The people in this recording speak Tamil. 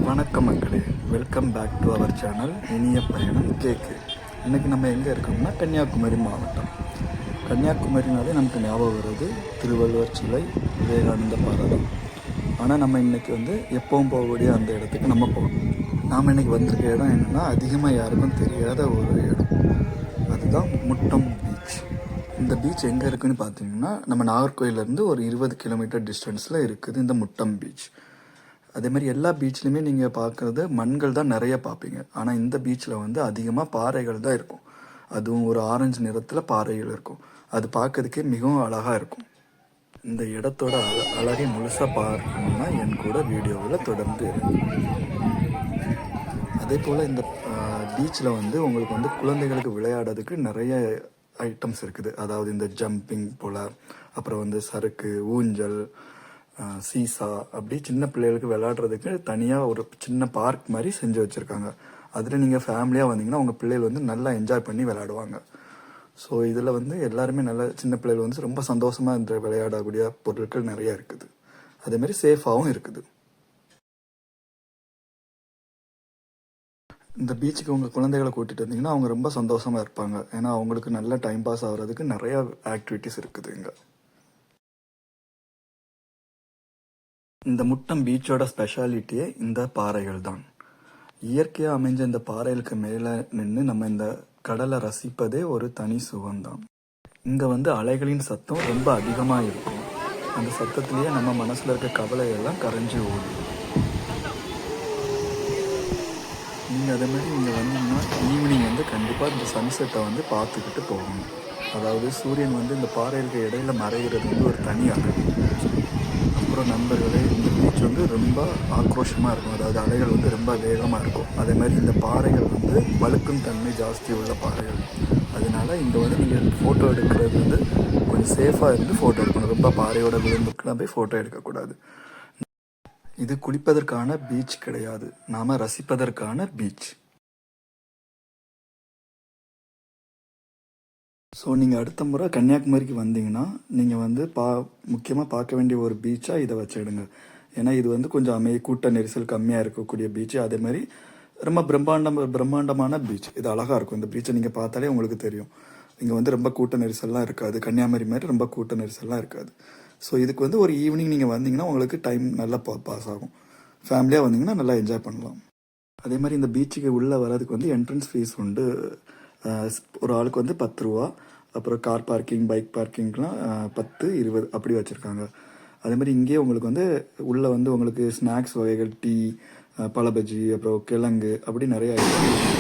வணக்கம் மக்களே, welcome back to our channel இனிய பயணம் கேக்கு. இன்றைக்கி நம்ம எங்கே இருக்கோம்னா கன்னியாகுமரி மாவட்டம். கன்னியாகுமரினாலே நமக்கு ஞாபகம் வருது திருவள்ளுவர் சிலை, விவேகானந்த பாரதம். ஆனால் நம்ம இன்றைக்கி எப்பவும் போகக்கூடிய அந்த இடத்துக்கு நம்ம போகணும். நாம் இன்றைக்கி வந்திருக்க இடம் என்னென்னா அதிகமாக யாருக்கும் தெரியாத ஒரு இடம். அதுதான் முட்டம் பீச். இந்த பீச் எங்கே இருக்குதுன்னு பார்த்தீங்கன்னா நம்ம நாகர்கோயிலேருந்து ஒரு 20 கிலோமீட்டர் டிஸ்டன்ஸில் இருக்குது இந்த முட்டம் பீச். அதே மாதிரி எல்லா பீச்லையுமே நீங்கள் பார்க்குறது மண்கள் தான் நிறைய பார்ப்பீங்க. ஆனால் இந்த பீச்சில் அதிகமாக பாறைகள் தான் இருக்கும். அதுவும் ஒரு ஆரஞ்சு நிறத்தில் பாறைகள் இருக்கும். அது பார்க்கறதுக்கே மிகவும் அழகாக இருக்கும். இந்த இடத்தோட அழகை முழுசாக பார்க்கணுன்னா என் கூட வீடியோவில் தொடர்ந்து இருக்கும். அதே போல் இந்த பீச்சில் உங்களுக்கு குழந்தைகளுக்கு விளையாடுறதுக்கு நிறைய ஐட்டம்ஸ் இருக்குது. அதாவது இந்த ஜம்பிங் போல், அப்புறம் சறுக்கு, ஊஞ்சல், சீசா, அப்படி சின்ன பிள்ளைகளுக்கு விளையாடுறதுக்கு தனியாக ஒரு சின்ன பார்க் மாதிரி செஞ்சு வச்சுருக்காங்க. அதில் நீங்கள் ஃபேமிலியாக வந்தீங்கன்னா உங்கள் பிள்ளைகள் நல்லா என்ஜாய் பண்ணி விளையாடுவாங்க. ஸோ இதில் எல்லாருமே நல்ல சின்ன பிள்ளைகள் ரொம்ப சந்தோஷமாக இந்த விளையாடக்கூடிய பொருட்கள் நிறையா இருக்குது. அதேமாதிரி சேஃபாகவும் இருக்குது. இந்த பீச்சுக்கு உங்கள் குழந்தைகளை கூட்டிகிட்டு வந்தீங்கன்னா அவங்க ரொம்ப சந்தோஷமாக இருப்பாங்க. ஏன்னா அவங்களுக்கு நல்ல டைம் பாஸ் ஆகிறதுக்கு நிறையா ஆக்டிவிட்டிஸ் இருக்குது இங்கே. இந்த முட்டம் பீச்சோட ஸ்பெஷாலிட்டியே இந்த பாறைகள் தான். இயற்கையாக அமைஞ்ச இந்த பாறைகளுக்கு மேலே நின்று நம்ம இந்த கடலை ரசிப்பதே ஒரு தனி சுகம்தான். இங்கே அலைகளின் சத்தம் ரொம்ப அதிகமாக இருக்கும். அந்த சத்தத்திலேயே நம்ம மனசில் இருக்க கவலையெல்லாம் கரைஞ்சி ஓடும். நீங்கள் அதே மாதிரி இங்கே வந்தீங்கன்னா ஈவினிங் கண்டிப்பாக இந்த சன்செட்டை பார்த்துக்கிட்டு போகணும். அதாவது சூரியன் இந்த பாறைகளுக்கு இடையில மறைகிறது ஒரு தனி அழகு. அப்புறம் நண்பர்களே, இந்த பீச் ரொம்ப ஆக்ரோஷமாக இருக்கும். அதாவது அலைகள் ரொம்ப வேகமாக இருக்கும். அதே மாதிரி இந்த பாறைகள் வழுக்கும் தன்மை ஜாஸ்தி உள்ள பாறைகள். அதனால இங்கே நீங்கள் ஃபோட்டோ எடுக்கிறது கொஞ்சம் சேஃபாக இருந்து ஃபோட்டோ எடுக்கணும். ரொம்ப பாறையோட விளிம்புக்குலாம் போய் ஃபோட்டோ எடுக்கக்கூடாது. இது குளிப்பதற்கான பீச் கிடையாது, நாம் ரசிப்பதற்கான பீச். ஸோ நீங்கள் அடுத்த முறை கன்னியாகுமரிக்கு வந்தீங்கன்னா நீங்கள் முக்கியமாக பார்க்க வேண்டிய ஒரு பீச்சாக இதை வச்சிடுங்க. ஏன்னா இது கொஞ்சம் கூட்ட நெரிசல் கம்மியாக இருக்கக்கூடிய பீச்சு. அதே மாதிரி ரொம்ப பிரம்மாண்டமான பீச். இது அழகாக இருக்கும். இந்த பீச்சை நீங்கள் பார்த்தாலே உங்களுக்கு தெரியும். இங்கே ரொம்ப கூட்ட நெரிசல்லாம் இருக்காது. கன்னியாகுமரி மாதிரி ரொம்ப கூட்ட நெரிசல்லாம் இருக்காது. ஸோ இதுக்கு ஒரு ஈவினிங் நீங்கள் வந்தீங்கன்னா உங்களுக்கு டைம் நல்லா பாஸ் ஆகும். ஃபேமிலியாக வந்தீங்கன்னா நல்லா என்ஜாய் பண்ணலாம். அதே மாதிரி இந்த பீச்சுக்கு உள்ளே வர்றதுக்கு என்ட்ரன்ஸ் ஃபீஸ் உண்டு. ஒரு ஆளுக்கு 10 ரூபா. அப்புறம் கார் பார்க்கிங், பைக் பார்க்கிங்லாம் 10, 20 அப்படி வச்சுருக்காங்க. அதே மாதிரி இங்கேயே உங்களுக்கு உள்ளே உங்களுக்கு ஸ்நாக்ஸ் வகைகள், டீ, பழபஜ்ஜி, அப்புறம் கிழங்கு, அப்படி நிறைய ஐட்டம்.